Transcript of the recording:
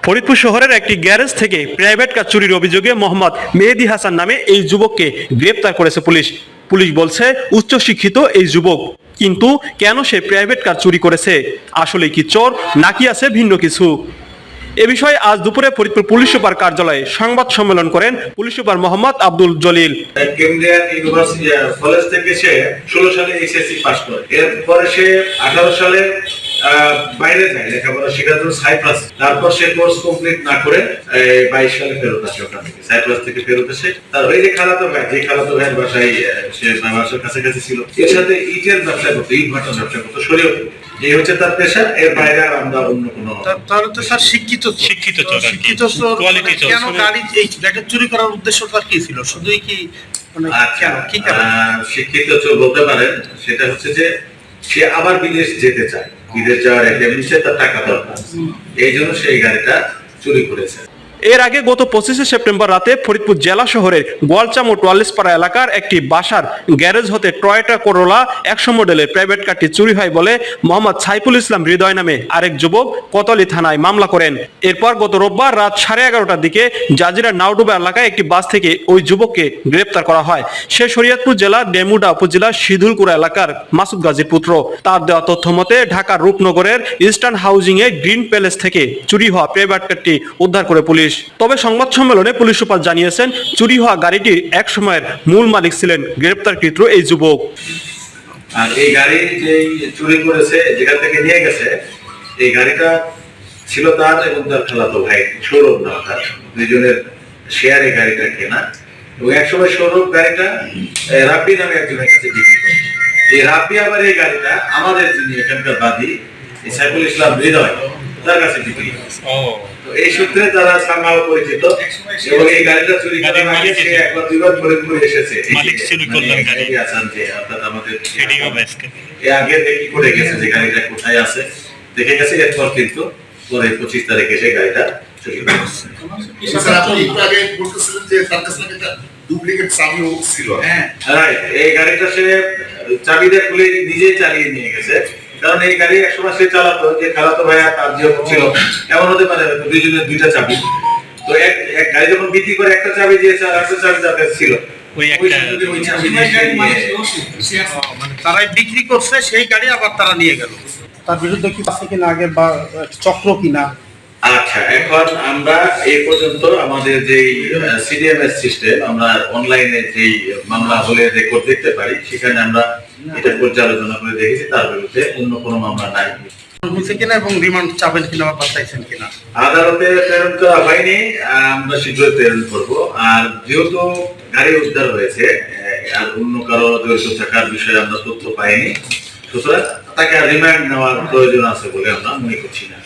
ফরিদপুর শহরের একটি গ্যারেজ থেকে প্রাইভেট কার চুরির অভিযোগে মোহাম্মদ মেহেদী হাসান নামে এই যুবককে গ্রেপ্তার করেছে পুলিশ। পুলিশ বলছে উচ্চশিক্ষিত এই যুবক, কিন্তু কেন সে প্রাইভেট কার চুরি করেছে, আসলে কি চোর নাকি আছে ভিন্ন কিছু, এ বিষয়ে আজ দুপুরে ফরিদপুর পুলিশ সুপার কার্যালয়ে সংবাদ সম্মেলন করেন পুলিশ সুপার মোহাম্মদ আব্দুল জলিল। কেন্দ্রীয় ইউনিভার্সিটি কলেজ থেকে সে 16 সালে এইচএসসি পাস করে, এরপরে সে 18 সালে বাইরে যায় লেখাপড়া শেখার জন্য সাইপ্রাস। তারপর সে কোর্স কমপ্লিট না করে 22 সালে ফেরত আসে ওখান থেকে, সাইপ্রাস থেকে ফেরত এসে তার ওই যে খালাতো ভাইয়ের বাসায় সে বাসার কাছাকাছি ছিল, এর সাথে ইটের ব্যবসা করতো, ইট ভাটার ব্যবসা করতো, সরিয়ে এই হচ্ছে তার পেশা। এর বাইরে আর আমরা অন্য কোনো। তাহলে তো স্যার শিক্ষিত কোয়ালিটি কেন গাড়ি এই জ্যাকেট চুরি করার উদ্দেশ্য তার কি ছিল? শুধুই কি শিক্ষিত চোর বলতে পারেন, সেটা হচ্ছে যে সে আবার বিদেশ যেতে চায়, বিদেশ যাওয়ার একটা নিশ্চয় তার টাকা দরকার, এই জন্য সেই গাড়িটা চুরি করেছে। এর আগে গত 25 সেপ্টেম্বর রাতে ফরিদপুর জেলা শহরের গোয়ালচাম ও টোয়ালিসপাড়া এলাকার একটি বাসার গ্যারেজ হতে টয়োটা করোলা 100 মডেলের প্রাইভেট কারটি চুরি হয় বলে মোহাম্মদ সাইফুল ইসলাম হৃদয় নামে আরেক যুবক কোতোয়ালি থানায় মামলা করেন। এরপর গত রোববার রাত 11:30টার দিকে জাজিরা নাওডুবা এলাকায় একটি বাস থেকে ওই যুবককে গ্রেপ্তার করা হয়। সে শরীয়তপুর জেলার ডেমুডা উপজেলার সিধুলকুড়া এলাকার মাসুদ গাজীর পুত্র। তার দেওয়া তথ্য মতে ঢাকার রূপনগরের eastern housing a green palace থেকে চুরি হওয়া প্রাইভেট কারটি উদ্ধার করে পুলিশ। তবে সংবাদ সম্মেলনে পুলিশ সুপার জানিয়েছেন, চুরি হওয়া গাড়িটির এক সময়ের মূল মালিক ছিলেন গ্রেপ্তারকৃত এই যুবক। আর এই গাড়ি যে চুরি করেছে, যেখান থেকে নিয়ে গেছে, এই গাড়িটা ছিল তার এবং তার খালাতো ভাই সৌরভ নামে, দুইজনের শেয়ারে গাড়িটা কেনা। এবং একসময় সৌরভ গাড়িটা রাব্বি নামে একজনের কাছে বিক্রি করে। এই রাব্বি আবার এই গাড়িটা আমাদের যিনি এখানকার বাদী সাইফুল ইসলাম হৃদয় তার কাছে বিক্রি করে। তো এই সূত্রে তারা সামহাও পরিচিত, এবং এই গাড়িটা চুরি করার আগে সে একবার দুইবার ফরিদপুরে এসেছে। মালিক চুরি করলেন গাড়ি আছেন যে অর্থাৎ আমাদের হেডিং অফ এসকে এর আগে দেখি করে গেছে যে গাড়িটা কোথায় আছে, দেখে গেছে। এরপর কিন্তু পরে 25 তারিখে সে গাড়িটা চুরি করেছে। স্যার আপনি একটু আগে বলতেছিলেন যে তার কাছে একটা ডুপ্লিকেট চাবিও ছিল। হ্যাঁ রাইট, এই গাড়িটা সে চাবি দিয়ে খুলে নিজেই চালিয়ে নিয়ে গেছে। কারণ এই গাড়ি একসময় সে চালাতো, যে খালাতো ভাই আর তার যে ছিল, এমন হতে পারে দুইজনের দুইটা চাবি। তো এক গাড়ি যখন বিক্রি করে একটা চাবি দিয়েছে আর একটা চাবি যাতে ছিল ওই চাবি দিয়ে তারাই বিক্রি করছে সেই গাড়ি, আবার তারা নিয়ে গেল। তার বিরুদ্ধে কি আছে কিনা আগে বা চক্র কিনা? আচ্ছা, এখন আমরা এই পর্যন্ত আমাদের যে সিডিএমএস সিস্টেম, আমরা অনলাইনে যে মামলা হলে রেকর্ড দেখতে পারি, সেখানে আমরা এটা পর্যালোচনা করে দেখেছি, তার বিরুদ্ধে অন্য কোনো মামলা নাই হয়েছে কিনা এবং রিমান্ড চাবেন কিনা বা বাঁচাইছেন কিনা আদালতে প্রেরণ করা হয়নি, আমরা শীঘ্রই প্রেরণ করব। আর যেহেতু গাড়ি উদ্ধার হয়েছে আর অন্য কারো জড়িত থাকার বিষয়ে আমরা তথ্য পাইনি, সুতরাং তাকে রিমান্ড নেওয়ার প্রয়োজন আছে বলে আমরা মনে করছি না।